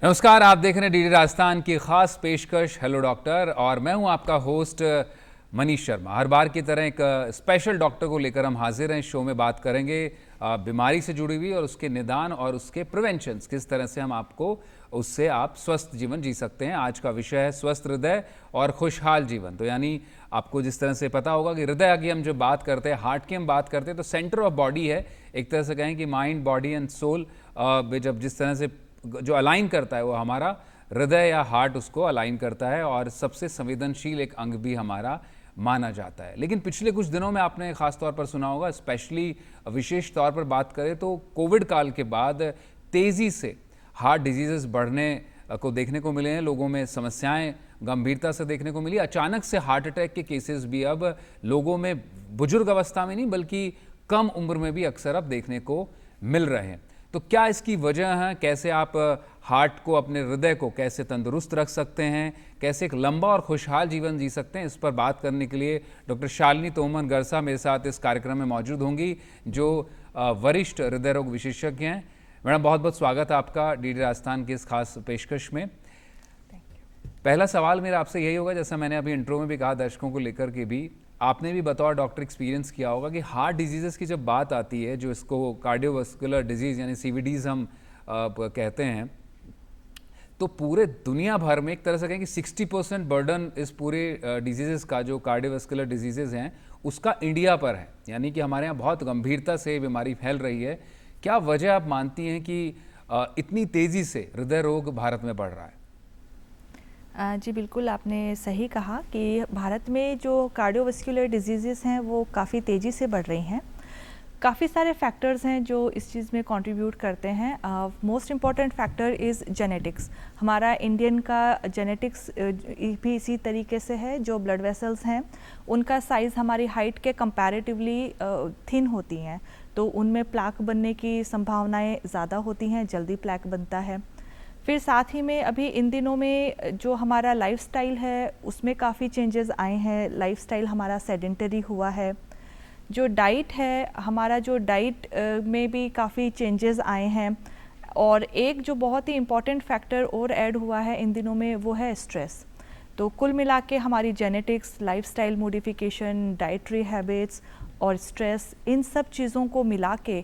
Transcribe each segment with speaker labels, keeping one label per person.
Speaker 1: नमस्कार, आप देख रहे हैं डीडी राजस्थान की खास पेशकश हेलो डॉक्टर और मैं हूं आपका होस्ट मनीष शर्मा। हर बार की तरह एक स्पेशल डॉक्टर को लेकर हम हाजिर हैं। इस शो में बात करेंगे बीमारी से जुड़ी हुई और उसके निदान और उसके प्रिवेंशन, किस तरह से हम आपको उससे आप स्वस्थ जीवन जी सकते हैं। आज का विषय है स्वस्थ हृदय और खुशहाल जीवन। तो यानी आपको जिस तरह से पता होगा कि हृदय की हम जब बात करते हैं, हार्ट की हम बात करते हैं, तो सेंटर ऑफ बॉडी है। एक तरह से कहें कि माइंड, बॉडी एंड सोल जब जिस तरह से जो अलाइन करता है वो हमारा हृदय या हार्ट उसको अलाइन करता है और सबसे संवेदनशील एक अंग भी हमारा माना जाता है। लेकिन पिछले कुछ दिनों में आपने खास तौर पर सुना होगा, स्पेशली विशेष तौर पर बात करें तो कोविड काल के बाद तेज़ी से हार्ट डिजीज़ेस बढ़ने को देखने को मिले हैं। लोगों में समस्याएं गंभीरता से देखने को मिली। अचानक से हार्ट अटैक के केसेस भी अब लोगों में बुजुर्ग अवस्था में नहीं बल्कि कम उम्र में भी अक्सर अब देखने को मिल रहे हैं। तो क्या इसकी वजह है? कैसे आप हार्ट को, अपने हृदय को कैसे तंदुरुस्त रख सकते हैं, कैसे एक लंबा और खुशहाल जीवन जी सकते हैं, इस पर बात करने के लिए डॉक्टर शालिनी तोमर गरसा मेरे साथ इस कार्यक्रम में मौजूद होंगी, जो वरिष्ठ हृदय रोग विशेषज्ञ हैं। मैडम, बहुत बहुत स्वागत है आपका डीडी राजस्थान की इस खास पेशकश में। पहला सवाल मेरा आपसे यही होगा, जैसा मैंने अभी इंट्रो में भी कहा दर्शकों को लेकर के भी, आपने भी बतौर डॉक्टर एक्सपीरियंस किया होगा कि हार्ट डिजीज़ेस की जब बात आती है, जो इसको कार्डियोवास्कुलर डिजीज़ यानी सीवीडीज़ हम कहते हैं, तो पूरे दुनिया भर में एक तरह से कहें कि 60% बर्डन इस पूरे डिजीज़ेस का, जो कार्डियोवास्कुलर डिजीज़ेस हैं, उसका इंडिया पर है। यानी कि हमारे यहाँ बहुत गंभीरता से बीमारी फैल रही है। क्या वजह आप मानती हैं कि इतनी तेज़ी से हृदय रोग भारत में बढ़ रहा है?
Speaker 2: जी बिल्कुल, आपने सही कहा कि भारत में जो कार्डियोवास्कुलर डिजीज़ेस हैं वो काफ़ी तेज़ी से बढ़ रही हैं। काफ़ी सारे फैक्टर्स हैं जो इस चीज़ में कंट्रीब्यूट करते हैं। Most important factor is genetics. हमारा इंडियन का जेनेटिक्स भी इसी तरीके से है। जो ब्लड वेसल्स हैं उनका साइज़ हमारी हाइट के कंपैरेटिवली थिन होती हैं, तो उनमें प्लाक बनने की संभावनाएं ज़्यादा होती हैं, जल्दी प्लाक बनता है। फिर साथ ही में अभी इन दिनों में जो हमारा लाइफस्टाइल है उसमें काफ़ी चेंजेस आए हैं। लाइफस्टाइल हमारा सेडेंटरी हुआ है। जो डाइट है हमारा, जो डाइट में भी काफ़ी चेंजेस आए हैं। और एक जो बहुत ही इम्पॉर्टेंट फैक्टर और ऐड हुआ है इन दिनों में वो है स्ट्रेस। तो कुल मिला के हमारी genetics, lifestyle modification, dietary habits और स्ट्रेस, इन सब चीज़ों को मिला के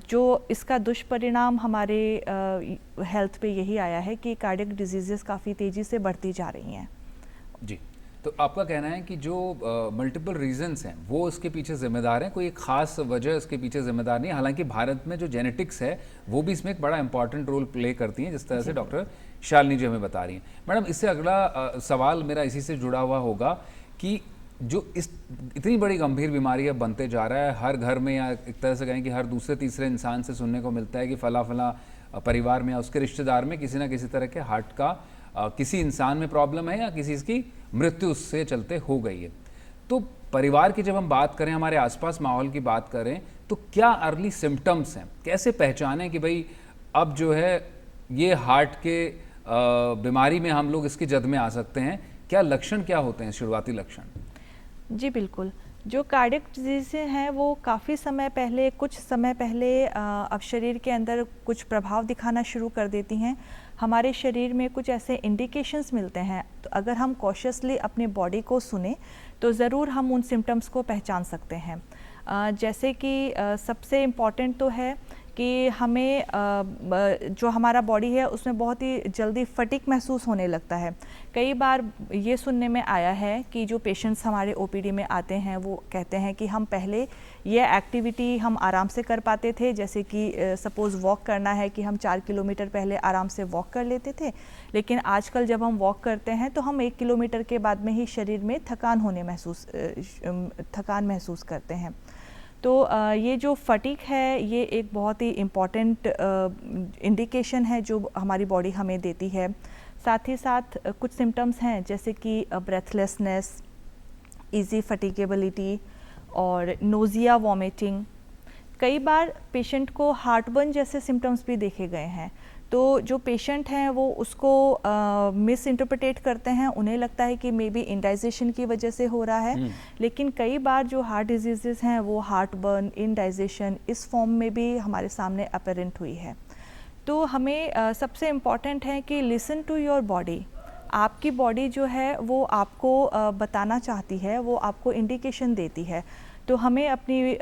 Speaker 2: जो इसका दुष्परिणाम हमारे हेल्थ पे यही आया है कि कार्डियक डिजीज़ेस काफ़ी तेज़ी से बढ़ती जा रही हैं।
Speaker 1: जी, तो आपका कहना है कि जो मल्टीपल रीजंस हैं वो उसके पीछे जिम्मेदार हैं, कोई एक खास वजह उसके पीछे जिम्मेदार नहीं है। हालांकि भारत में जो जेनेटिक्स है वो भी इसमें एक बड़ा इंपॉर्टेंट रोल प्ले करती हैं, जिस तरह से डॉक्टर शालिनी जी हमें बता रही हैं। मैडम, इससे अगला सवाल मेरा इसी से जुड़ा हुआ होगा कि जो इतनी बड़ी गंभीर बीमारी अब बनते जा रहा है, हर घर में या एक तरह से कहें कि हर दूसरे तीसरे इंसान से सुनने को मिलता है कि फला फला परिवार में या उसके रिश्तेदार में किसी ना किसी तरह के हार्ट का किसी इंसान में प्रॉब्लम है या किसी की मृत्यु उससे चलते हो गई है। तो परिवार की जब हम बात करें, हमारे आसपास माहौल की बात करें, तो क्या अर्ली सिम्टम्स हैं, कैसे पहचानें कि भाई अब जो है ये हार्ट के बीमारी में हम लोग इसकी जद में आ सकते हैं? क्या लक्षण क्या होते हैं, शुरुआती लक्षण?
Speaker 2: जी बिल्कुल, जो कार्डियक डिजीज़ें हैं वो काफ़ी समय पहले, कुछ समय पहले अब शरीर के अंदर कुछ प्रभाव दिखाना शुरू कर देती हैं। हमारे शरीर में कुछ ऐसे इंडिकेशंस मिलते हैं, तो अगर हम कॉशियसली अपने बॉडी को सुने तो ज़रूर हम उन सिम्टम्स को पहचान सकते हैं। जैसे कि सबसे इम्पॉर्टेंट तो है कि हमें जो हमारा बॉडी है उसमें बहुत ही जल्दी फटीग महसूस होने लगता है। कई बार ये सुनने में आया है कि जो पेशेंट्स हमारे ओपीडी में आते हैं वो कहते हैं कि हम पहले ये एक्टिविटी हम आराम से कर पाते थे, जैसे कि सपोज़ वॉक करना है कि हम 4 किलोमीटर पहले आराम से वॉक कर लेते थे, लेकिन आजकल जब हम वॉक करते हैं तो हम 1 किलोमीटर के बाद में ही शरीर में थकान महसूस करते हैं। तो ये जो फटीग है ये एक बहुत ही इम्पॉर्टेंट इंडिकेशन है जो हमारी बॉडी हमें देती है। साथ ही साथ कुछ सिम्टम्स हैं जैसे कि ब्रेथलेसनेस, इजी फटीगेबिलिटी और नोज़िया, वॉमिटिंग। कई बार पेशेंट को हार्टबर्न जैसे सिम्टम्स भी देखे गए हैं। तो जो पेशेंट हैं वो उसको मिस इंटरप्रेटेट करते हैं, उन्हें लगता है कि मे बी इंडाइजेशन की वजह से हो रहा है, लेकिन कई बार जो हार्ट डिजीज़ेस हैं वो हार्ट बर्न, इंडाइजेशन, इस फॉर्म में भी हमारे सामने अपेरेंट हुई है। तो हमें सबसे इम्पॉर्टेंट है कि लिसन टू योर बॉडी। आपकी बॉडी जो है वो आपको बताना चाहती है, वो आपको इंडिकेशन देती है। तो हमें अपनी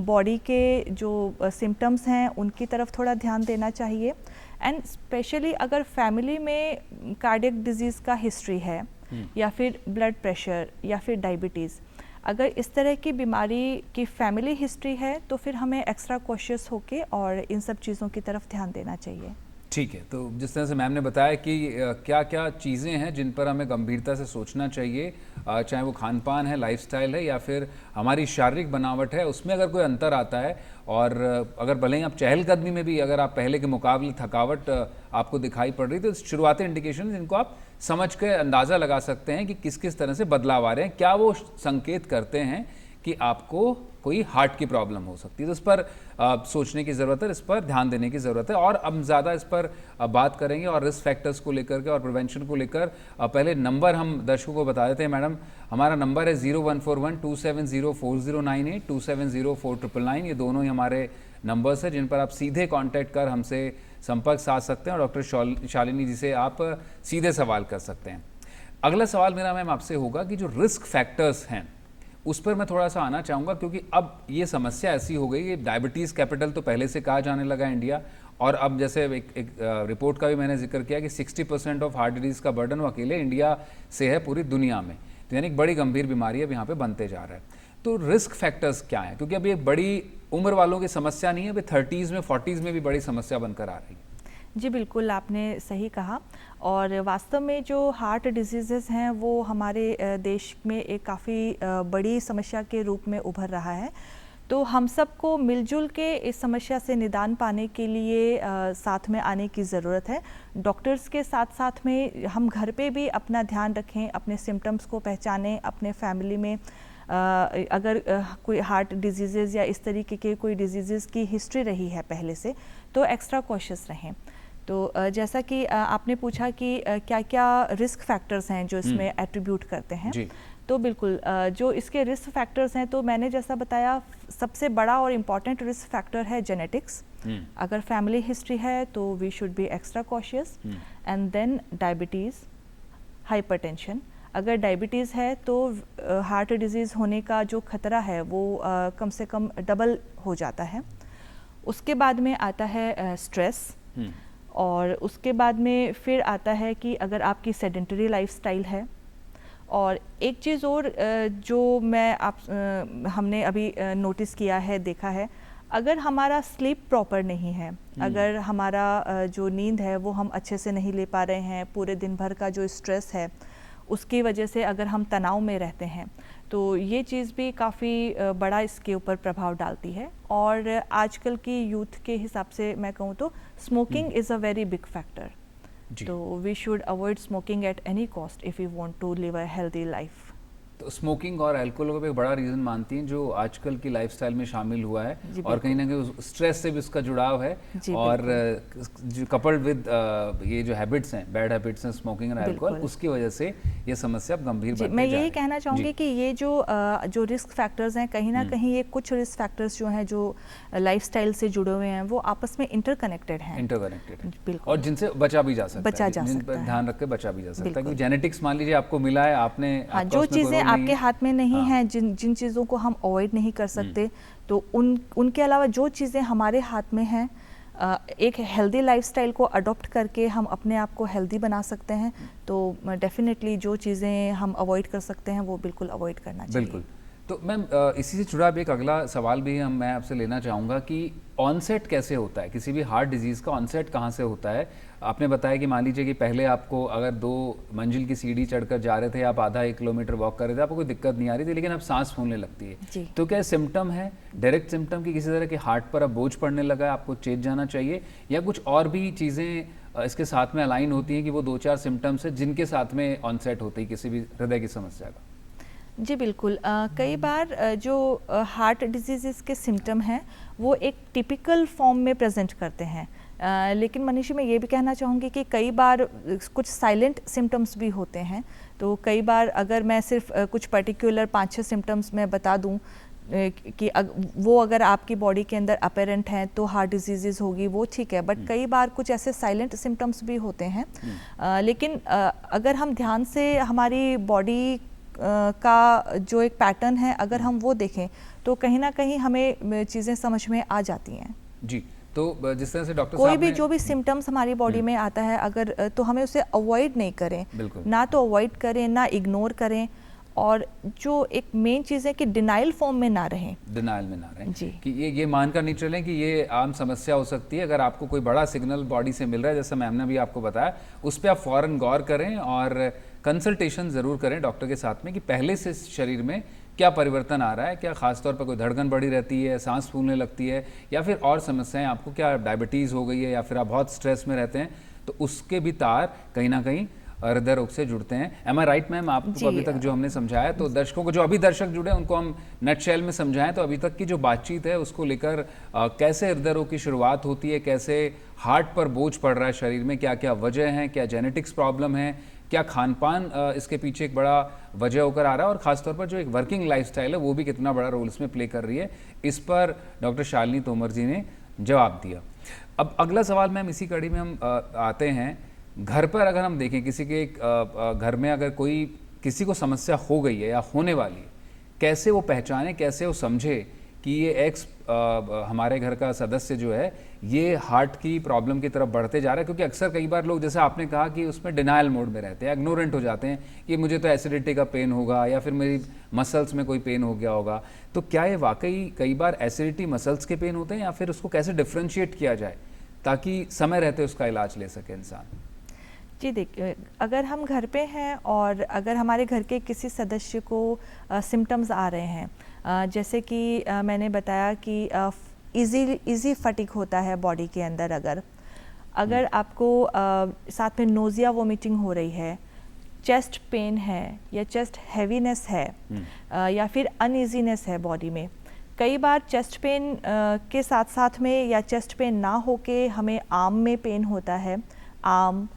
Speaker 2: बॉडी के जो सिम्टम्स हैं उनकी तरफ थोड़ा ध्यान देना चाहिए। एंड स्पेशली अगर फैमिली में कार्डियक डिजीज़ का हिस्ट्री है या फिर ब्लड प्रेशर या फिर डायबिटीज़, अगर इस तरह की बीमारी की फैमिली हिस्ट्री है तो फिर हमें एक्स्ट्रा कॉशियस होके और इन सब चीज़ों की तरफ ध्यान देना चाहिए।
Speaker 1: ठीक है, तो जिस तरह से मैम ने बताया कि क्या क्या चीज़ें हैं जिन पर हमें गंभीरता से सोचना चाहिए, चाहे वो खान पान है, लाइफस्टाइल है या फिर हमारी शारीरिक बनावट है, उसमें अगर कोई अंतर आता है और अगर भले ही आप चहलकदमी में भी अगर आप पहले के मुकाबले थकावट आपको दिखाई पड़ रही, तो शुरुआती इंडिकेशन जिनको आप समझ के अंदाज़ा लगा सकते हैं कि किस किस तरह से बदलाव आ रहे हैं, क्या वो संकेत करते हैं कि आपको कोई हार्ट की प्रॉब्लम हो सकती है। तो इस पर सोचने की ज़रूरत है, इस पर ध्यान देने की ज़रूरत है और अब ज़्यादा इस पर बात करेंगे और रिस्क फैक्टर्स को लेकर के और प्रिवेंशन को लेकर पहले नंबर हम दर्शकों को बता देते हैं। मैडम, हमारा नंबर है 0141-270-4098, 270-4999। ये दोनों ही हमारे नंबर्स हैं जिन पर आप सीधे कॉन्टैक्ट कर हमसे संपर्क साध सकते हैं और डॉक्टर शालिनी जी से आप सीधे सवाल कर सकते हैं। अगला सवाल मेरा मैम आपसे होगा कि जो रिस्क फैक्टर्स हैं उस पर मैं थोड़ा सा आना चाहूँगा, क्योंकि अब ये समस्या ऐसी हो गई कि डायबिटीज़ कैपिटल तो पहले से कहा जाने लगा इंडिया, और अब जैसे एक रिपोर्ट का भी मैंने जिक्र किया कि 60% ऑफ हार्ट डिजीज़ का बर्डन वो अकेले इंडिया से है पूरी दुनिया में। तो यानी एक बड़ी गंभीर बीमारी अब यहाँ पे बनते जा रहा है। तो रिस्क फैक्टर्स क्या हैं, क्योंकि अभी एक बड़ी उम्र वालों की समस्या नहीं है, अभी 30s में 40s में भी बड़ी समस्या बनकर आ रही है।
Speaker 2: जी बिल्कुल, आपने सही कहा। और वास्तव में जो हार्ट डिजीज़ेज़ हैं वो हमारे देश में एक काफ़ी बड़ी समस्या के रूप में उभर रहा है। तो हम सबको मिलजुल के इस समस्या से निदान पाने के लिए साथ में आने की ज़रूरत है। डॉक्टर्स के साथ साथ में हम घर पे भी अपना ध्यान रखें, अपने सिम्टम्स को पहचानें, अपने फैमिली में अगर कोई हार्ट डिजीज़ेज़ या इस तरीके के कोई डिजीज़ेज़ की हिस्ट्री रही है पहले से, तो एक्स्ट्रा कॉशियस रहें। तो जैसा कि आपने पूछा कि क्या क्या रिस्क फैक्टर्स हैं जो इसमें एट्रीब्यूट करते हैं, तो बिल्कुल जो इसके रिस्क फैक्टर्स हैं, तो मैंने जैसा बताया सबसे बड़ा और इम्पॉर्टेंट रिस्क फैक्टर है जेनेटिक्स। अगर फैमिली हिस्ट्री है तो we should be extra cautious. And then diabetes, hypertension. अगर डायबिटीज़ है तो हार्ट डिजीज़ होने का जो खतरा है वो कम से कम डबल हो जाता है। उसके बाद में आता है स्ट्रेस, और उसके बाद में फिर आता है कि अगर आपकी सेडेंटरी लाइफस्टाइल है। और एक चीज़ और जो हमने अभी नोटिस किया है, देखा है, अगर हमारा स्लीप प्रॉपर नहीं है, अगर हमारा जो नींद है वो हम अच्छे से नहीं ले पा रहे हैं, पूरे दिन भर का जो स्ट्रेस है उसकी वजह से अगर हम तनाव में रहते हैं, तो ये चीज़ भी काफ़ी बड़ा इसके ऊपर प्रभाव डालती है। और आजकल की यूथ के हिसाब से मैं कहूँ तो smoking is a very big factor. तो we should avoid smoking at any cost if you want to live a healthy life.
Speaker 1: तो स्मोकिंग और अल्कोहल को भी एक बड़ा रीज़न मानती हैं जो आजकल की लाइफस्टाइल में शामिल हुआ है, और कहीं ना कहीं स्ट्रेस से भी उसका जुड़ाव है, और जो कपल्ड विद ये जो हैबिट्स हैं, बैड हैबिट्स हैं, स्मोकिंग और अल्कोहल, उसकी वजह से ये समस्या अब गंभीर बनती जा रही है।
Speaker 2: मैं यही कहना चाहूँगी कि ये जो रिस्क फैक्टर्स हैं, कहीं ना कहीं ये कुछ रिस्क फैक्टर्स जो हैं जो लाइफस्टाइल से जुड़े हुए हैं वो आपस में इंटरकनेक्टेड हैं,
Speaker 1: बिल्कुल, और जिनसे बचा भी जा सकता है, जिन पर ध्यान रख के बचा भी जा सकता है। क्योंकि जेनेटिक्स मान लीजिए आपको मिला है, आपने
Speaker 2: जो चीज़ें आपके हाथ में नहीं है, जिन चीज़ों को हम अवॉइड नहीं कर सकते, तो उनके अलावा जो चीज़ें हमारे हाथ में हैं, एक हेल्दी लाइफस्टाइल को अडॉप्ट करके हम अपने आप को हेल्दी बना सकते हैं। तो डेफिनेटली जो चीज़ें हम अवॉइड कर सकते हैं वो बिल्कुल अवॉइड करना चाहिए।
Speaker 1: बिल्कुल। तो मैम इसी से जुड़ा भी एक अगला सवाल भी मैं आपसे लेना चाहूँगा कि ऑनसेट कैसे होता है, किसी भी हार्ट डिजीज़ का ऑनसेट कहाँ से होता है? आपने बताया कि मान लीजिए कि पहले आपको अगर 2 मंजिल की सीढ़ी चढ़कर जा रहे थे, आप आधा 1 किलोमीटर वॉक कर रहे थे, आपको कोई दिक्कत नहीं आ रही थी, लेकिन अब सांस फूलने लगती है, तो क्या सिम्टम है, डायरेक्ट सिम्टम की किसी तरह के हार्ट पर अब बोझ पड़ने लगा है, आपको चेत जाना चाहिए, या कुछ और भी चीज़ें इसके साथ में अलाइन होती हैं कि वो 2-4 सिम्टम्स है जिनके साथ में ऑनसेट होती है किसी भी हृदय की समस्या का?
Speaker 2: जी बिल्कुल, कई बार जो हार्ट डिजीज़ के सिम्टम हैं वो एक टिपिकल फॉर्म में प्रेजेंट करते हैं, लेकिन मनीषी मैं ये भी कहना चाहूँगी कि कई बार कुछ साइलेंट सिम्टम्स भी होते हैं। तो कई बार अगर मैं सिर्फ कुछ पर्टिकुलर 5-6 सिम्टम्स मैं बता दूँ कि वो अगर आपकी बॉडी के अंदर अपेरेंट हैं तो हार्ट डिजीजेज होगी, वो ठीक है, बट कई बार कुछ ऐसे साइलेंट सिम्टम्स भी होते हैं। लेकिन अगर हम ध्यान से हमारी बॉडी का जो एक पैटर्न है अगर हम वो देखें तो कहीं ना कहीं हमें चीज़ें समझ में आ जाती हैं।
Speaker 1: जी, तो जिस तरह से डॉक्टर
Speaker 2: कोई
Speaker 1: साहब
Speaker 2: भी
Speaker 1: ने
Speaker 2: जो भी सिम्टम्स हमारी बॉडी में आता है अगर तो हमें उसे अवॉइड नहीं करें, ना तो अवॉइड करें ना इग्नोर करें, और जो एक मेन चीज़ है कि डिनाइल फॉर्म में ना रहें,
Speaker 1: डिनाइल में ना रहें
Speaker 2: जी,
Speaker 1: कि ये मानकर नहीं चलें कि ये आम समस्या हो सकती है। अगर आपको कोई बड़ा सिग्नल बॉडी से मिल रहा है, जैसा मैम ने भी आपको बताया, उस पर आप फ़ौरन गौर करें और कंसल्टेशन ज़रूर करें डॉक्टर के साथ में कि पहले से शरीर में क्या परिवर्तन आ रहा है, क्या खासतौर पर कोई धड़कन बढ़ी रहती है, सांस फूलने लगती है, या फिर और समस्याएं आपको, क्या डायबिटीज़ हो गई है, या फिर आप बहुत स्ट्रेस में रहते हैं, तो उसके भी तार कहीं ना कहीं हृदय रोग से जुड़ते हैं। एम आई राइट मैम? आपको अभी तक जो हमने समझाया, तो दर्शकों को, जो अभी दर्शक जुड़े हैं, उनको हम नटशेल में समझाएं तो अभी तक की जो बातचीत है उसको लेकर कैसे हृदय रोग की शुरुआत होती है, कैसे हार्ट पर बोझ पड़ रहा है शरीर में, क्या क्या वजह हैं, क्या जेनेटिक्स प्रॉब्लम है, क्या खान पान इसके पीछे एक बड़ा वजह होकर आ रहा है, और ख़ासतौर पर जो एक वर्किंग लाइफस्टाइल है वो भी कितना बड़ा रोल इसमें प्ले कर रही है, इस पर डॉक्टर शालिनी तोमर जी ने जवाब दिया। अब अगला सवाल मैम, इसी कड़ी में हम आते हैं, घर पर अगर हम देखें किसी के घर में अगर कोई किसी को समस्या हो गई है या होने वाली है, कैसे वो पहचाने, कैसे वो समझे कि ये एक्स हमारे घर का सदस्य जो है ये हार्ट की प्रॉब्लम की तरफ बढ़ते जा रहा है? क्योंकि अक्सर कई बार लोग, जैसे आपने कहा, कि उसमें डिनाइल मोड में रहते हैं, इग्नोरेंट हो जाते हैं कि मुझे तो एसिडिटी का पेन होगा या फिर मेरी मसल्स में कोई पेन हो गया होगा। तो क्या ये वाकई कई बार एसिडिटी मसल्स के पेन होते हैं, या फिर उसको कैसे डिफ्रेंशिएट किया जाए ताकि समय रहते उसका इलाज ले सके इंसान?
Speaker 2: जी देखिए, अगर हम घर पे हैं और अगर हमारे घर के किसी सदस्य को सिम्टम्स आ रहे हैं, जैसे कि मैंने बताया कि इजी फटीग होता है बॉडी के अंदर, अगर आपको साथ में नोज़िया वोमिटिंग हो रही है, चेस्ट पेन है या चेस्ट हैवीनेस है, या फिर अनइजीनेस है बॉडी में। कई बार चेस्ट पेन के साथ साथ में या चेस्ट पेन ना होके हमें आर्म में पेन होता है, आर्म,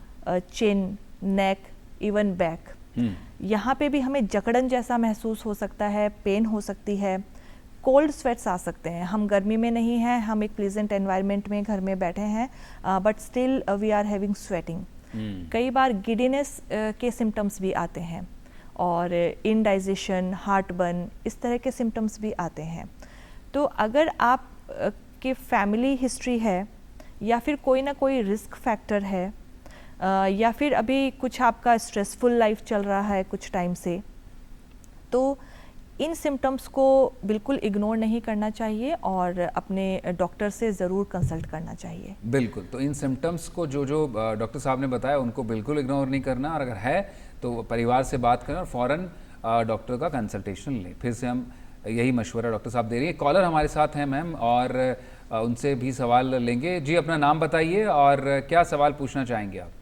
Speaker 2: चिन, नेक, इवन बैक, यहाँ पे भी हमें जकड़न जैसा महसूस हो सकता है, पेन हो सकती है, कोल्ड स्वेट्स आ सकते हैं। हम गर्मी में नहीं हैं, हम एक प्लीजेंट एनवायरनमेंट में घर में बैठे हैं, but still we are having sweating. कई बार गिडीनेस के सिम्टम्स भी आते हैं, और इनडाइजेशन, हार्टबर्न, इस तरह के सिम्टम्स भी आते हैं। तो अगर आप की फैमिली हिस्ट्री है, या फिर कोई ना कोई रिस्क फैक्टर है, या फिर अभी कुछ आपका स्ट्रेसफुल लाइफ चल रहा है कुछ टाइम से, तो इन सिम्टम्स को बिल्कुल इग्नोर नहीं करना चाहिए और अपने डॉक्टर से ज़रूर कंसल्ट करना चाहिए।
Speaker 1: बिल्कुल, तो इन सिम्टम्स को जो डॉक्टर साहब ने बताया उनको बिल्कुल इग्नोर नहीं करना, और अगर है तो परिवार से बात करें और फ़ौरन डॉक्टर का कंसल्टेशन लें। फिर से हम यही मशवरा डॉक्टर साहब दे रही है। कॉलर हमारे साथ हैं मैम, और उनसे भी सवाल लेंगे। जी, अपना नाम बताइए और क्या सवाल पूछना चाहेंगे आप?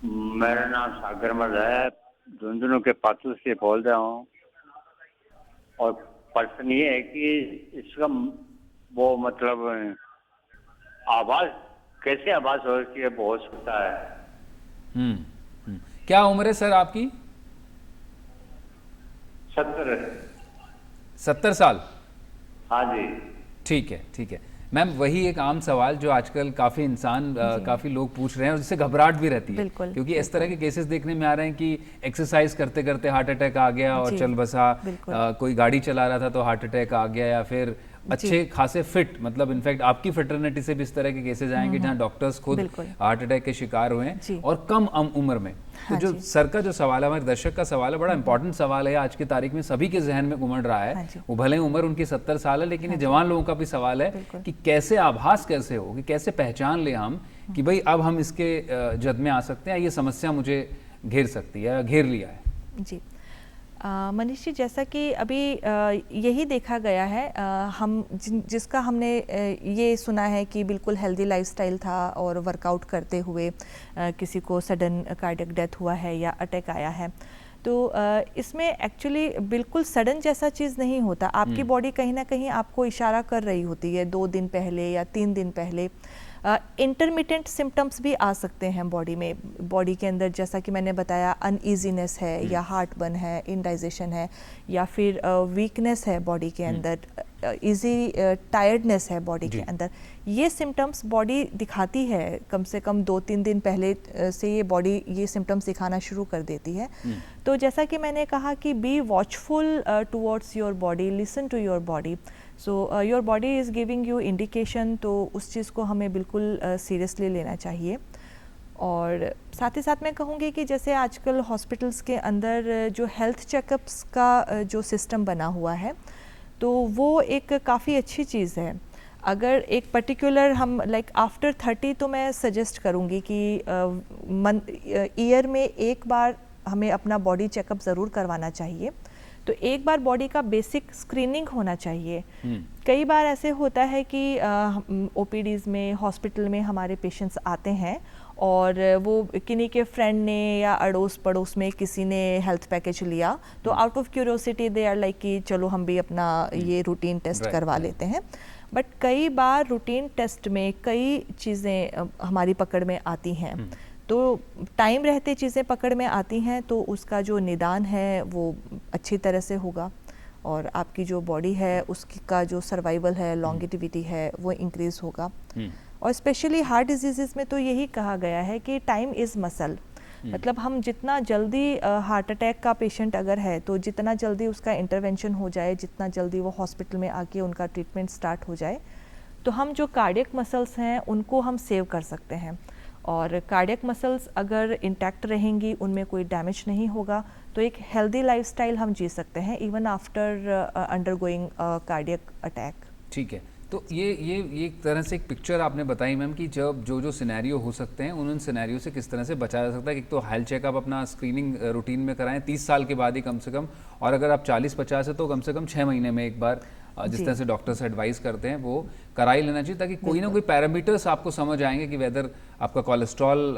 Speaker 3: मेरा नाम सागर मल है, झुंझुनू के पातू से बोल रहा हूँ। और प्रश्न ये है कि इसका वो मतलब आवाज कैसे आवाज हो रही है, बहुत होता है।
Speaker 1: क्या उम्र है सर आपकी? 70 साल?
Speaker 3: हाँ जी।
Speaker 1: ठीक है, ठीक है मैम, वही एक आम सवाल जो आजकल काफ़ी इंसान काफ़ी लोग पूछ रहे हैं और जिससे घबराहट भी रहती है, क्योंकि इस तरह के केसेस देखने में आ रहे हैं कि एक्सरसाइज करते करते हार्ट अटैक आ गया और चल बसा, कोई गाड़ी चला रहा था तो हार्ट अटैक आ गया, या फिर अच्छे खासे फिट, मतलब इनफैक्ट आपकी फिटर्निटी से भी इस तरह के केसेस आएंगे जहां डॉक्टर्स खुद हार्ट अटैक के शिकार हुए हैं और कम उम्र में। तो जो सर का जो सवाल है, हमारे दर्शक का सवाल है, बड़ा इंपॉर्टेंट सवाल है, आज की तारीख में सभी के जहन में उमड़ रहा है। वो भले उम्र उनकी 70 साल है, लेकिन ये जवान लोगों का भी सवाल है कि कैसे आभास कैसे हो, कि कैसे पहचान ले हम कि भाई अब हम इसके जद में आ सकते हैं, ये समस्या मुझे घेर सकती है, घेर लिया है।
Speaker 2: जी मनीष जी, जैसा कि अभी यही देखा गया है, हम जिसका हमने ये सुना है कि बिल्कुल हेल्दी लाइफस्टाइल था और वर्कआउट करते हुए किसी को सडन कार्डियक डेथ हुआ है या अटैक आया है, तो इसमें एक्चुअली बिल्कुल सडन जैसा चीज़ नहीं होता। आपकी बॉडी कहीं ना कहीं आपको इशारा कर रही होती है 2 दिन पहले या 3 दिन पहले इंटरमिटेंट सिम्टम्स भी आ सकते हैं बॉडी में, बॉडी के अंदर, जैसा कि मैंने बताया अनईजीनेस है या हार्ट बर्न है, इंडाइजेशन है, या फिर वीकनेस है बॉडी के अंदर, इजी टायर्डनेस है बॉडी के अंदर। ये सिम्टम्स बॉडी दिखाती है, कम से कम 2-3 दिन पहले से ये बॉडी ये सिम्टम्स दिखाना शुरू कर देती है। तो जैसा कि मैंने कहा कि be watchful towards your body, listen to your body. So your body is giving you indication, तो उस चीज़ को हमें बिल्कुल सीरियसली लेना चाहिए। और साथ ही साथ मैं कहूँगी कि जैसे आजकल हॉस्पिटल्स के अंदर जो हेल्थ चेकअप्स का जो सिस्टम बना हुआ है, तो वो एक काफ़ी अच्छी चीज़ है। अगर एक पर्टिकुलर हम लाइक आफ्टर 30, तो मैं सजेस्ट करूँगी कि ईयर में एक बार हमें अपना बॉडी चेकअप ज़रूर करवाना चाहिए। तो एक बार बॉडी का बेसिक स्क्रीनिंग होना चाहिए। कई बार ऐसे होता है कि ओपीडीज़ में, हॉस्पिटल में हमारे पेशेंट्स आते हैं और वो किन्हीं के फ्रेंड ने या अड़ोस पड़ोस में किसी ने हेल्थ पैकेज लिया, तो out of curiosity they are like कि चलो हम भी अपना ये रूटीन टेस्ट करवा लेते हैं। बट कई बार रूटीन टेस्ट में कई चीज़ें हमारी पकड़ में आती हैं, तो टाइम रहते चीज़ें पकड़ में आती हैं, तो उसका जो निदान है वो अच्छी तरह से होगा और आपकी जो बॉडी है उसकी का जो सर्वाइवल है, लॉन्गेटिविटी है, वो इंक्रीज़ होगा। और स्पेशली हार्ट डिजीज़ में तो यही कहा गया है कि टाइम इज़ मसल। मतलब हम जितना जल्दी हार्ट अटैक का पेशेंट अगर है, तो जितना जल्दी उसका इंटरवेंशन हो जाए, जितना जल्दी वो हॉस्पिटल में आके उनका ट्रीटमेंट स्टार्ट हो जाए, तो हम जो कार्डियक मसल्स हैं उनको हम सेव कर सकते हैं। और कार्डियक मसल्स अगर इंटैक्ट रहेंगी, उनमें कोई डैमेज नहीं होगा, तो एक हेल्दी लाइफस्टाइल हम जी सकते हैं even after undergoing cardiac attack.
Speaker 1: ठीक है, तो ये एक तरह से एक पिक्चर आपने बताई मैम कि जब जो सिनेरियो हो सकते हैं उन सिनेरियो से किस तरह से बचा जा सकता है। एक तो हेल्थ चेकअप अपना स्क्रीनिंग रूटीन में कराएं 30 साल के बाद ही कम से कम, और अगर आप 40-50 है तो कम से कम 6 महीने में एक बार जिस तरह से डॉक्टर्स एडवाइस करते हैं वो करा ही लेना चाहिए, ताकि कोई ना कोई पैरामीटर्स आपको समझ आएंगे कि वेदर आपका कोलेस्ट्रॉल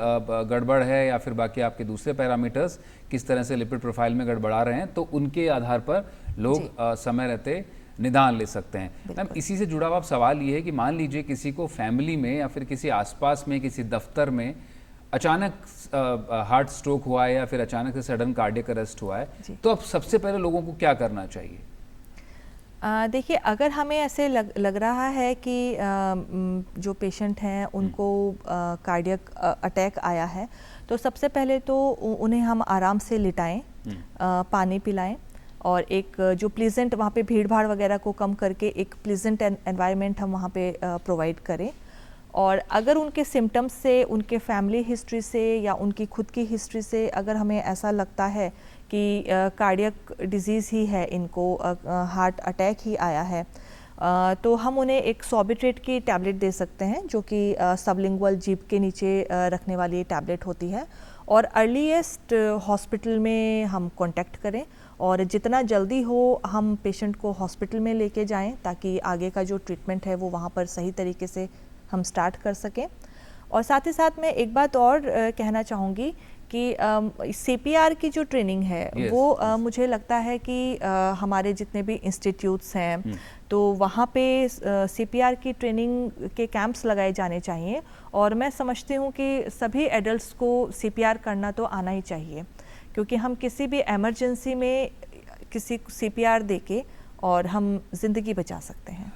Speaker 1: गड़बड़ है या फिर बाकी आपके दूसरे पैरामीटर्स किस तरह से लिपिड प्रोफाइल में गड़बड़ा रहे हैं, तो उनके आधार पर लोग समय रहते निदान ले सकते हैं। मैम, इसी से जुड़ा हुआ सवाल ये है कि मान लीजिए किसी को फैमिली में या फिर किसी आसपास में किसी दफ्तर में अचानक हार्ट स्ट्रोक हुआ है या फिर अचानक से सडन कार्डियक अरेस्ट हुआ है, तो अब सबसे पहले लोगों को क्या करना चाहिए?
Speaker 2: देखिए, अगर हमें ऐसे लग रहा है कि जो पेशेंट हैं उनको कार्डियक अटैक आया है, तो सबसे पहले तो उन्हें हम आराम से लिटाएं, पानी पिलाएं और एक जो प्लीजेंट, वहाँ पे भीड़ भाड़ वगैरह को कम करके एक प्लीजेंट एनवायरनमेंट हम वहाँ पे प्रोवाइड करें। और अगर उनके सिम्टम्स से, उनके फैमिली हिस्ट्री से या उनकी खुद की हिस्ट्री से अगर हमें ऐसा लगता है कि कार्डियक डिजीज़ ही है, इनको हार्ट अटैक ही आया है, तो हम उन्हें एक सॉर्बिट्रेट की टैबलेट दे सकते हैं, जो कि सबलिंगुअल जीभ के नीचे रखने वाली टैबलेट होती है। और अर्लीएस्ट हॉस्पिटल में हम कांटेक्ट करें और जितना जल्दी हो हम पेशेंट को हॉस्पिटल में लेके जाएं, ताकि आगे का जो ट्रीटमेंट है वो वहाँ पर सही तरीके से हम स्टार्ट कर सकें। और साथ ही साथ मैं एक बात और कहना चाहूँगी कि CPR की जो ट्रेनिंग है वो मुझे लगता है कि हमारे जितने भी इंस्टीट्यूट्स हैं, तो वहाँ पे CPR की ट्रेनिंग के कैंप्स लगाए जाने चाहिए। और मैं समझती हूँ कि सभी एडल्ट्स को CPR करना तो आना ही चाहिए, क्योंकि हम किसी भी इमरजेंसी में किसी को CPR देके और हम ज़िंदगी बचा सकते हैं।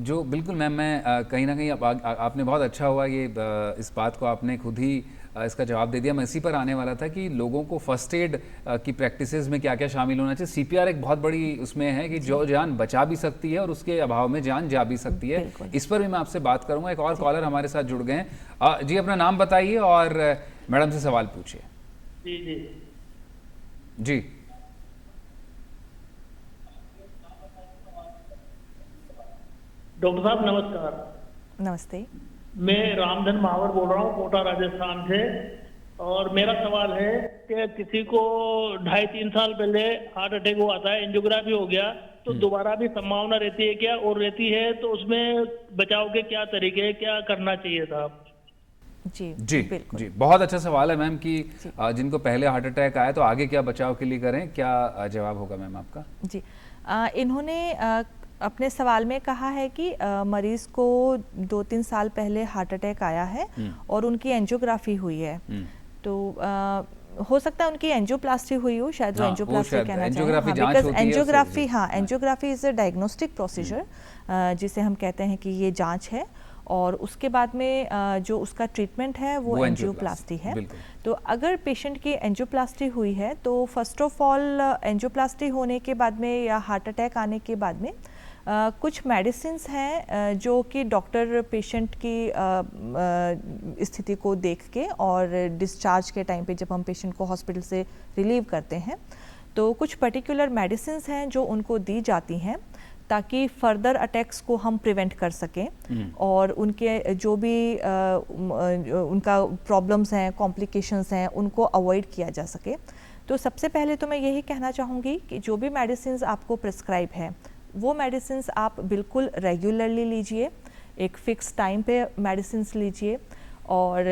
Speaker 1: जो बिल्कुल मैम, मैं कहीं ना कहीं आपने बहुत अच्छा हुआ ये इस बात को आपने खुद ही इसका जवाब दे दिया। मैं इसी पर आने वाला था कि लोगों को फर्स्ट एड की प्रैक्टिसेस में क्या क्या शामिल होना चाहिए। CPR एक बहुत बड़ी उसमें है कि जो जान बचा भी सकती है और उसके अभाव में जान जा भी सकती है। इस पर भी मैं आपसे बात करूंगा। एक और कॉलर हमारे साथ जुड़ गए हैं। जी, अपना नाम बताइए और मैडम से सवाल पूछिए।
Speaker 4: जी जी
Speaker 1: जी,
Speaker 4: डॉक्टर साहब नमस्कार।
Speaker 2: नमस्ते।
Speaker 4: मैं रामधन महावर बोल रहा हूँ, कोटा राजस्थान से। और मेरा सवाल है कि किसी को 2.5-3 साल पहले हार्ट अटैक हुआ था, एंजियोग्राफी हो गया, तो दोबारा भी संभावना रहती है क्या? और रहती है तो उसमें बचाव के क्या तरीके, क्या करना चाहिए साहब?
Speaker 2: जी
Speaker 1: जी
Speaker 2: बिल्कुल।
Speaker 1: जी, बहुत अच्छा सवाल है मैम कि जिनको पहले हार्ट अटैक आया तो आगे क्या बचाव के लिए करें, क्या जवाब होगा मैम आपका?
Speaker 2: जी इन्होंने अपने सवाल में कहा है कि मरीज़ को 2-3 साल पहले हार्ट अटैक आया है और उनकी एंजियोग्राफी हुई है। तो हो सकता है उनकी एंजियोप्लास्टी हुई हो, शायद वो
Speaker 1: हाँ,
Speaker 2: एंजियोप्लास्टी
Speaker 1: शायद
Speaker 2: कहना चाहिए।
Speaker 1: एंजियोग्राफी
Speaker 2: हाँ,
Speaker 1: जांच
Speaker 2: बिकॉज
Speaker 1: होती है उससे,
Speaker 2: एंजियोग्राफी,
Speaker 1: जी।
Speaker 2: हाँ, angiography is a diagnostic procedure जिसे हम कहते हैं कि ये जांच है, और उसके बाद में जो उसका ट्रीटमेंट है वो एंजियोप्लास्टी है।
Speaker 1: बिल्कुल।
Speaker 2: तो अगर पेशेंट की एंजियोप्लास्टी हुई है तो फर्स्ट ऑफ ऑल एंजियोप्लास्टी होने के बाद में या हार्ट अटैक आने के बाद में कुछ मेडिसिन्स हैं जो कि डॉक्टर पेशेंट की स्थिति को देख के और डिस्चार्ज के टाइम पे जब हम पेशेंट को हॉस्पिटल से रिलीव करते हैं तो कुछ पर्टिकुलर मेडिसिन्स हैं जो उनको दी जाती हैं ताकि फर्दर अटैक्स को हम प्रिवेंट कर सकें और उनके जो भी उनका प्रॉब्लम्स हैं, कॉम्प्लिकेशंस हैं, उनको अवॉइड किया जा सके। तो सबसे पहले तो मैं यही कहना चाहूँगी कि जो भी मेडिसिन्स आपको प्रिस्क्राइब है वो मेडिसिन्स आप बिल्कुल रेगुलरली लीजिए, एक फ़िक्स टाइम पे मेडिसिन्स लीजिए और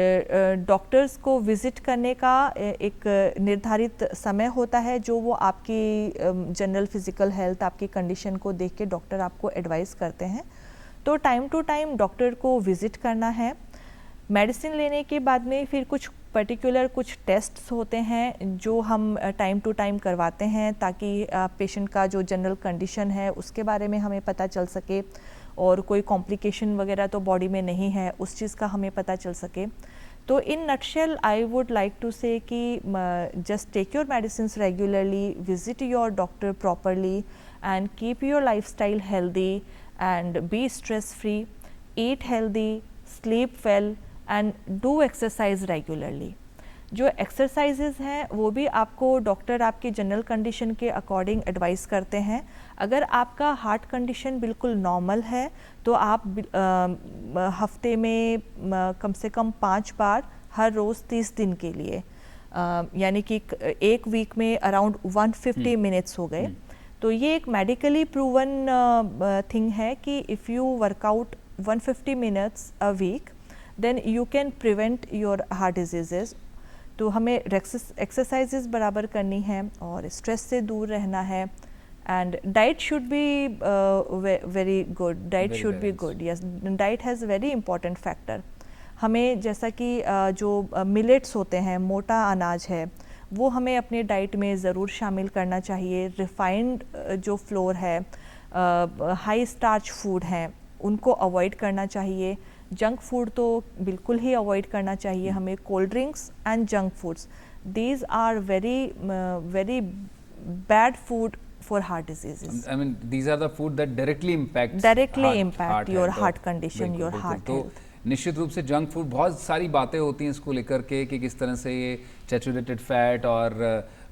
Speaker 2: डॉक्टर्स को विज़िट करने का एक निर्धारित समय होता है जो वो आपकी जनरल फिज़िकल हेल्थ, आपकी कंडीशन को देख के डॉक्टर आपको एडवाइस करते हैं। तो टाइम टू टाइम डॉक्टर को विज़िट करना है। मेडिसिन लेने के बाद में फिर कुछ पर्टिकुलर कुछ टेस्ट्स होते हैं जो हम टाइम टू टाइम करवाते हैं ताकि पेशेंट का जो जनरल कंडीशन है उसके बारे में हमें पता चल सके और कोई कॉम्प्लिकेशन वगैरह तो बॉडी में नहीं है उस चीज़ का हमें पता चल सके। तो in nutshell I would like to say कि just take your medicines regularly, visit your doctor properly and keep your lifestyle healthy and be stress free, eat healthy, sleep well and do exercise regularly. जो exercises हैं वो भी आपको doctor आपकी general condition के according advice करते हैं। अगर आपका हार्ट कंडीशन बिल्कुल नॉर्मल है तो आप हफ्ते में कम से कम 5 बार हर रोज़ 30 दिन के लिए यानी कि एक वीक में अराउंड 150 मिनट्स हो गए। तो ये एक मेडिकली प्रूवन थिंग है कि if you workout 150 minutes a week then you can prevent your heart diseases. तो हमें एक्सरसाइजेज बराबर करनी है और स्ट्रेस से दूर रहना है and diet should be very good, diet should be good, yes, diet has very important factor. हमें जैसा कि जो मिलेट्स होते हैं, मोटा अनाज है, वो हमें अपने डाइट में ज़रूर शामिल करना चाहिए। रिफाइंड जो फ्लोर है, हाई स्टार्च फूड हैं, उनको अवॉइड करना चाहिए। जंक फूड तो बिल्कुल ही अवॉइड करना चाहिए हमें। Cold drinks and junk foods, these are very bad food for heart diseases.
Speaker 1: I mean, these are the food that directly impact
Speaker 2: your heart condition, your heart health.
Speaker 1: निश्चित रूप से junk food, बहुत सारी बातें होती हैं इसको लेकर के कि किस तरह से ये सैचुरेटेड फैट और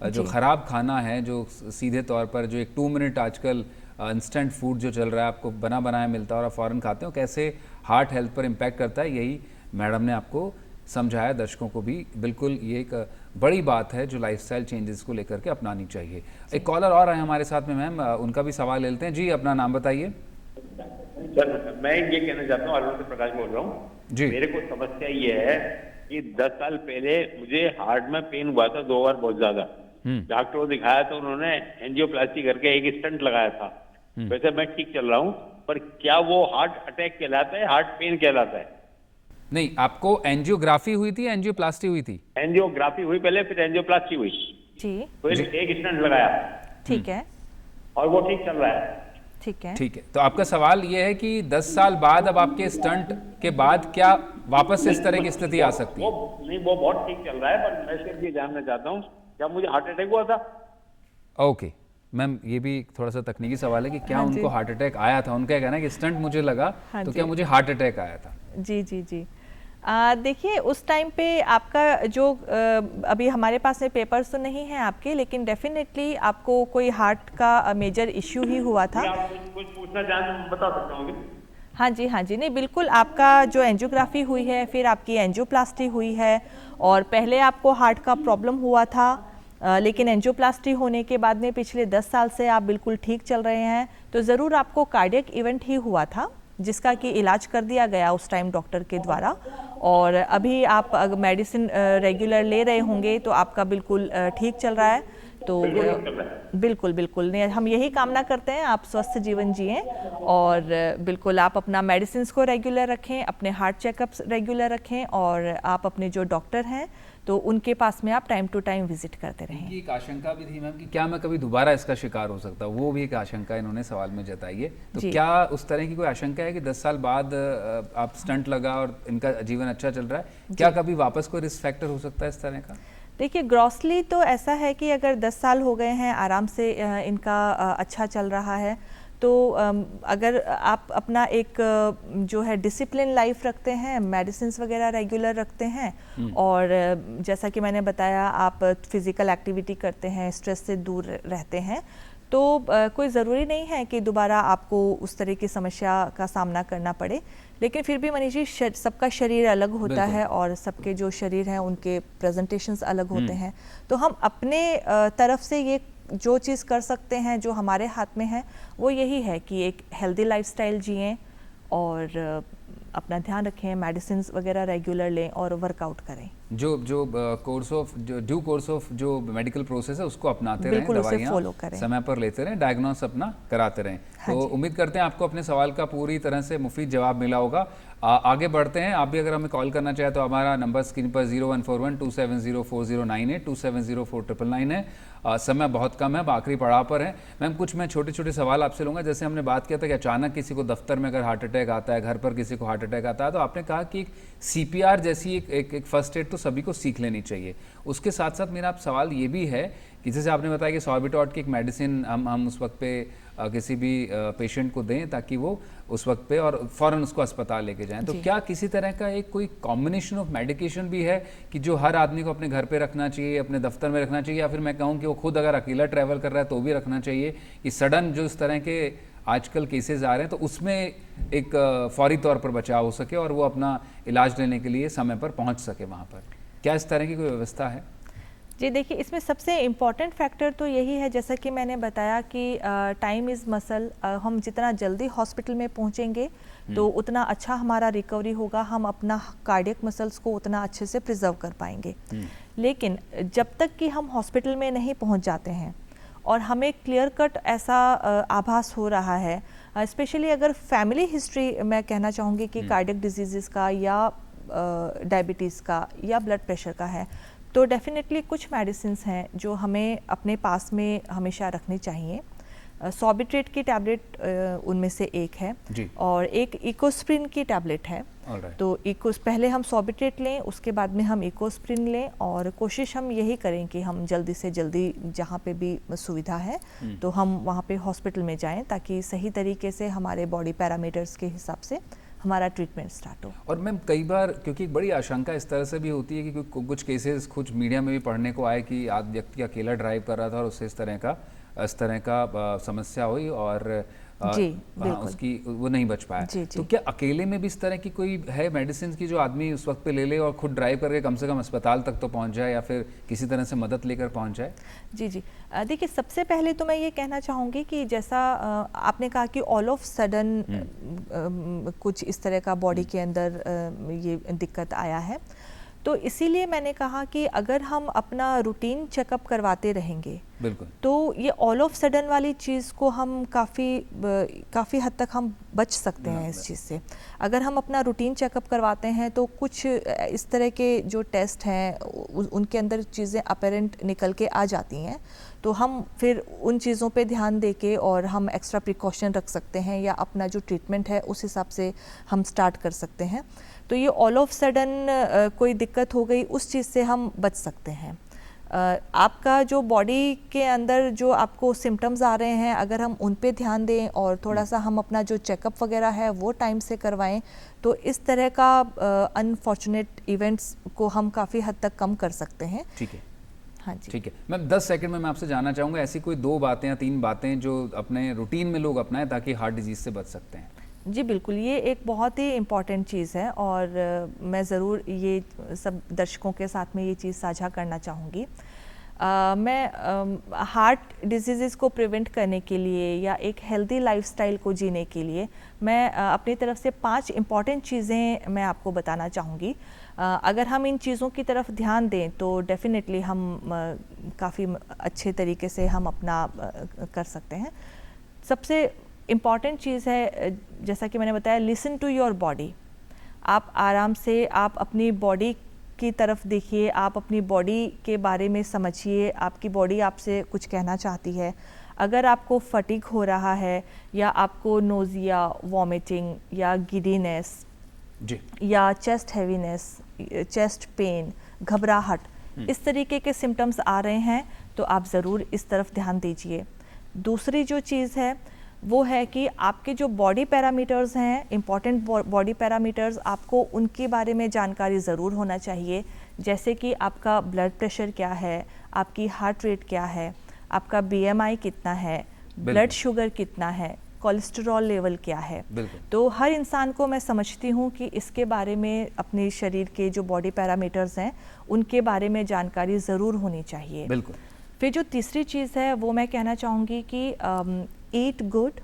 Speaker 1: जो ख़राब खाना है, जो सीधे तौर पर जो एक 2 मिनट आजकल इंस्टेंट फूड जो चल रहा है, आपको बना बनाया मिलता है और आप फ़ौरन खाते हो, कैसे हार्ट हेल्थ पर इम्पैक्ट करता है, यही मैडम ने आपको समझाया। दर्शकों को भी बिल्कुल ये एक बड़ी बात है जो लाइफस्टाइल चेंजेस को लेकर के अपनानी चाहिए। एक कॉलर और आए हमारे साथ में मैम, उनका भी सवाल लेते हैं। जी, अपना नाम बताइए।
Speaker 5: सर, मैं ये कहना चाहता हूँ, अरुण से प्रकाश बोल रहा हूँ
Speaker 1: जी।
Speaker 5: मेरे को समस्या ये है कि 10 साल पहले मुझे हार्ट में पेन हुआ था 2 बार बहुत ज्यादा। डॉक्टर को दिखाया तो उन्होंने एंजियोप्लास्टी करके एक स्टंट लगाया था। वैसे मैं ठीक चल रहा हूँ, पर क्या वो हार्ट अटैक कहलाता है, हार्ट पेन कहलाता है?
Speaker 1: नहीं, आपको एंजियोग्राफी हुई थी, एंजियोप्लास्टी हुई थी?
Speaker 5: एंजियोग्राफी हुई पहले, फिर एंजियोप्लास्टी हुई,
Speaker 2: जी,
Speaker 5: फिर एक स्टंट लगाया।
Speaker 2: ठीक है,
Speaker 5: और वो ठीक चल रहा है।
Speaker 2: ठीक है,
Speaker 1: ठीक है। तो आपका सवाल ये है कि 10 साल बाद अब आपके स्टंट के बाद क्या वापस से इस तरह की स्थिति आ सकती है?
Speaker 5: वो बहुत ठीक चल रहा है, पर मैं सिर्फ ये जानना चाहता हूँ क्या मुझे हार्ट अटैक हुआ था?
Speaker 1: ओके मैम, ये भी थोड़ा सा तकनीकी सवाल है कि क्या उनको हार्ट अटैक आया था? उनका कहना है कि स्टंट मुझे लगा, तो क्या मुझे हार्ट अटैक आया था?
Speaker 2: जी जी जी, देखिए उस टाइम पे आपका जो अभी हमारे पास में पेपर्स तो नहीं हैं आपके, लेकिन डेफिनेटली आपको कोई हार्ट का मेजर इश्यू ही हुआ था।
Speaker 5: आप कुछ पूछना चाहें तो बता सकता हूँ?
Speaker 2: हाँ जी, हाँ जी, नहीं बिल्कुल, आपका जो एंजियोग्राफी हुई है, फिर आपकी एंजियोप्लास्टी हुई है और पहले आपको हार्ट का प्रॉब्लम हुआ था, लेकिन एंजियोप्लास्टी होने के बाद में पिछले 10 साल से आप बिल्कुल ठीक चल रहे हैं, तो ज़रूर आपको कार्डियक इवेंट ही हुआ था जिसका कि इलाज कर दिया गया उस टाइम डॉक्टर के द्वारा, और अभी आप अगर मेडिसिन रेगुलर ले रहे होंगे तो आपका बिल्कुल ठीक चल रहा है। तो बिल्कुल बिल्कुल नहीं, हम यही कामना करते हैं आप स्वस्थ जीवन जिएं, और बिल्कुल आप अपना मेडिसिन को रेगुलर रखें, अपने हार्ट चेकअप्स रेगुलर रखें, और आप अपने जो डॉक्टर हैं तो उनके पास में आप टाइम टू टाइम विजिट करते रहें।
Speaker 1: एक आशंका भी थी मैम कि क्या मैं कभी दोबारा इसका शिकार हो सकता हूँ, वो भी एक आशंका इन्होंने सवाल में जताई है। तो क्या उस तरह की कोई आशंका है कि 10 साल बाद आप स्टंट लगा और इनका जीवन अच्छा चल रहा है, क्या कभी वापस कोई रिस्क फैक्टर हो सकता है इस तरह का?
Speaker 2: देखिए, ग्रॉसली तो ऐसा है कि अगर 10 साल हो गए हैं आराम से इनका अच्छा चल रहा है, तो अगर आप अपना एक जो है डिसिप्लिन लाइफ रखते हैं, मेडिसिन्स वगैरह रेगुलर रखते हैं, और जैसा कि मैंने बताया आप फिज़िकल एक्टिविटी करते हैं, स्ट्रेस से दूर रहते हैं, तो कोई ज़रूरी नहीं है कि दोबारा आपको उस तरह की समस्या का सामना करना पड़े। लेकिन फिर भी मनीष जी, सबका शरीर अलग होता है और सबके जो शरीर हैं उनके प्रेजेंटेशंस अलग होते हैं, तो हम अपने तरफ से ये जो चीज़ कर सकते हैं जो हमारे हाथ में है वो यही है कि एक हेल्दी लाइफस्टाइल जिएं और अपना ध्यान रखें, मेडिसिन वगैरह रेगुलर लें और वर्कआउट करें।
Speaker 1: जो कोर्स ऑफ जो ड्यू कोर्स ऑफ जो मेडिकल प्रोसेस है उसको अपनाते रहें, दवाइयाँ समय पर लेते रहें, डायग्नोस अपना कराते रहें। तो उम्मीद करते हैं आपको अपने सवाल का पूरी तरह से मुफीद जवाब मिला होगा। आगे बढ़ते हैं। आप भी अगर हमें कॉल करना चाहें तो हमारा नंबर स्क्रीन पर 0141270409 270499 है। समय बहुत कम है, आखिरी पड़ाव पर है। मैम, कुछ मैं छोटे छोटे सवाल आपसे लूँगा। जैसे हमने बात किया था कि अचानक किसी को दफ्तर में अगर हार्ट अटैक आता है, घर पर किसी को हार्ट अटैक आता है, तो आपने कहा कि CPR जैसी एक फर्स्ट एड तो सभी को सीख लेनी चाहिए। उसके साथ साथ मेरा आप सवाल ये भी है कि जैसे आपने बताया कि सॉर्बिटॉट की एक मेडिसिन हम उस वक्त पे किसी भी पेशेंट को दें ताकि वो उस वक्त पे और फ़ौरन उसको अस्पताल लेके जाएं, तो क्या किसी तरह का एक कोई कॉम्बिनेशन ऑफ मेडिकेशन भी है कि जो हर आदमी को अपने घर पे रखना चाहिए, अपने दफ्तर में रखना चाहिए, या फिर मैं कहूँ कि वो खुद अगर अकेला ट्रैवल कर रहा है तो भी रखना चाहिए, कि सडन जो इस तरह के आजकल केसेस आ रहे हैं तो उसमें एक फौरी तौर पर बचाव हो सके और वो अपना इलाज लेने के लिए समय पर पहुँच सके वहाँ पर? क्या इस तरह की कोई व्यवस्था है?
Speaker 2: जी देखिए, इसमें सबसे इम्पॉर्टेंट फैक्टर तो यही है, जैसा कि मैंने बताया कि टाइम इज़ मसल। हम जितना जल्दी हॉस्पिटल में पहुंचेंगे तो उतना अच्छा हमारा रिकवरी होगा, हम अपना कार्डियक मसल्स को उतना अच्छे से प्रिजर्व कर पाएंगे। लेकिन जब तक कि हम हॉस्पिटल में नहीं पहुंच जाते हैं और हमें क्लियर कट ऐसा आभास हो रहा है, स्पेशली अगर फैमिली हिस्ट्री मैं कहना चाहूँगी कि कार्डियक डिजीज़ का या डायबिटीज़ का या ब्लड प्रेशर का है, तो डेफिनेटली कुछ मेडिसिन्स हैं जो हमें अपने पास में हमेशा रखनी चाहिए। सॉर्बिट्रेट की टैबलेट उनमें से एक है और एक इकोस्प्रिन की टैबलेट है। तो पहले हम सॉर्बिट्रेट लें, उसके बाद में हम इकोस्प्रिन लें, और कोशिश हम यही करें कि हम जल्दी से जल्दी जहाँ पे भी सुविधा है तो हम वहाँ पे हॉस्पिटल में जाएं ताकि सही तरीके से हमारे बॉडी पैरामीटर्स के हिसाब से हमारा ट्रीटमेंट स्टार्ट हो।
Speaker 1: और मैम, कई बार क्योंकि एक बड़ी आशंका इस तरह से भी होती है कि कुछ केसेस कुछ मीडिया में भी पढ़ने को आए कि व्यक्ति अकेला ड्राइव कर रहा था और उससे इस तरह का समस्या हुई और उसकी वो नहीं बच पाया। तो क्या अकेले में भी इस तरह की कोई है मेडिसिन की जो आदमी उस वक्त पे ले ले और खुद ड्राइव करके कम से कम अस्पताल तक तो पहुंच जाए या फिर किसी तरह से मदद लेकर पहुंच जाए?
Speaker 2: जी देखिए, सबसे पहले तो मैं ये कहना चाहूँगी कि जैसा आपने कहा कि ऑल ऑफ सडन कुछ इस तरह का बॉडी के अंदर ये दिक्कत आया है, तो इसीलिए मैंने कहा कि अगर हम अपना रूटीन चेकअप करवाते रहेंगे
Speaker 1: बिल्कुल,
Speaker 2: तो ये ऑल ऑफ सडन वाली चीज़ को हम काफ़ी हद तक हम बच सकते हैं इस चीज़ से। अगर हम अपना रूटीन चेकअप करवाते हैं तो कुछ इस तरह के जो टेस्ट हैं उनके अंदर चीज़ें अपेरेंट निकल के आ जाती हैं, तो हम फिर उन चीज़ों पे ध्यान देके और हम एक्स्ट्रा प्रिकॉशन रख सकते हैं या अपना जो ट्रीटमेंट है उस हिसाब से हम स्टार्ट कर सकते हैं। तो ये ऑल ऑफ सडन कोई दिक्कत हो गई उस चीज़ से हम बच सकते हैं। आपका जो बॉडी के अंदर जो आपको सिम्टम्स आ रहे हैं, अगर हम उन पे ध्यान दें और थोड़ा सा हम अपना जो चेकअप वगैरह है वो टाइम से करवाएं, तो इस तरह का अनफॉर्चुनेट इवेंट्स को हम काफ़ी हद तक कम कर सकते हैं।
Speaker 1: ठीक है,
Speaker 2: हाँ जी,
Speaker 1: ठीक है। मैं 10 सेकंड में मैं आपसे जानना चाहूँगा ऐसी कोई 2 बातें या 3 बातें जो अपने रूटीन में लोग अपनाएं ताकि हार्ट डिजीज़ से बच सकते हैं।
Speaker 2: जी बिल्कुल, ये एक बहुत ही इम्पॉर्टेंट चीज़ है और मैं ज़रूर ये सब दर्शकों के साथ में ये चीज़ साझा करना चाहूँगी। मैं हार्ट डिजीज़ को प्रिवेंट करने के लिए या एक हेल्दी लाइफस्टाइल को जीने के लिए मैं अपनी तरफ से 5 इम्पॉर्टेंट चीज़ें मैं आपको बताना चाहूँगी। अगर हम इन चीज़ों की तरफ ध्यान दें तो डेफिनेटली हम काफ़ी अच्छे तरीके से हम अपना कर सकते हैं। सबसे इम्पॉर्टेंट चीज़ है, जैसा कि मैंने बताया, लिसन टू योर बॉडी। आप आराम से आप अपनी बॉडी की तरफ देखिए, आप अपनी बॉडी के बारे में समझिए, आपकी बॉडी आपसे कुछ कहना चाहती है। अगर आपको फटीग हो रहा है या आपको नोज़िया, वॉमिटिंग या गिडीनेस
Speaker 1: जी,
Speaker 2: या चेस्ट हैवीनेस, चेस्ट पेन, घबराहट, इस तरीके के सिम्टम्स आ रहे हैं तो आप ज़रूर इस तरफ ध्यान दीजिए। दूसरी जो चीज़ है वो है कि आपके जो बॉडी पैरामीटर्स हैं, इम्पॉर्टेंट बॉडी पैरामीटर्स, आपको उनके बारे में जानकारी ज़रूर होना चाहिए। जैसे कि आपका ब्लड प्रेशर क्या है, आपकी हार्ट रेट क्या है, आपका BMI कितना है, ब्लड शुगर कितना है, कोलेस्टेरॉल लेवल क्या है। तो हर इंसान को मैं समझती हूँ कि इसके बारे में, अपने शरीर के जो बॉडी पैरामीटर्स हैं उनके बारे में जानकारी ज़रूर होनी चाहिए।
Speaker 1: बिल्कुल।
Speaker 2: फिर जो तीसरी चीज़ है वो मैं कहना चाहूँगी कि eat good,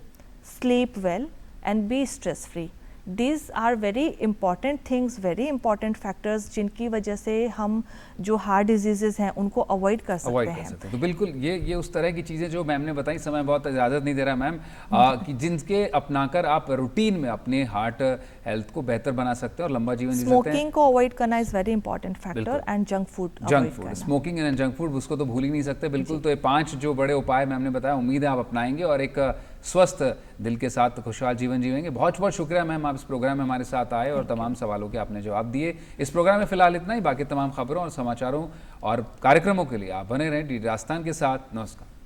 Speaker 2: sleep well and be stress free. These are very important things, very important factors जिनकी वजह से हम जो हार्ट डिजीजेज हैं उनको अवॉइड कर सकते हैं।
Speaker 1: तो बिल्कुल ये उस तरह की चीज़ें जो मैम ने बताई, समय बहुत इजाज़त नहीं दे रहा मैम, कि जिनके अपनाकर आप रूटीन में अपने हार्ट हेल्थ को बेहतर बना सकते हैं और लंबा जीवन जी सकते हैं।
Speaker 2: स्मोकिंग को अवॉइड करना is very important factor, and junk food,
Speaker 1: smoking and junk food, उसको तो भूल ही नहीं सकते। बिल्कुल, तो ये 5 जो बड़े उपाय मैम ने बताया, उम्मीद है आप अपनाएंगे और एक स्वस्थ दिल के साथ खुशहाल जीवन जीवेंगे। बहुत बहुत शुक्रिया मैम, आप इस प्रोग्राम में हमारे साथ आए और तमाम सवालों के आपने जवाब दिए। इस प्रोग्राम में फिलहाल इतना ही। बाकी तमाम खबरों और समाचारों और कार्यक्रमों के लिए आप बने रहें DD राजस्थान के साथ। नमस्कार।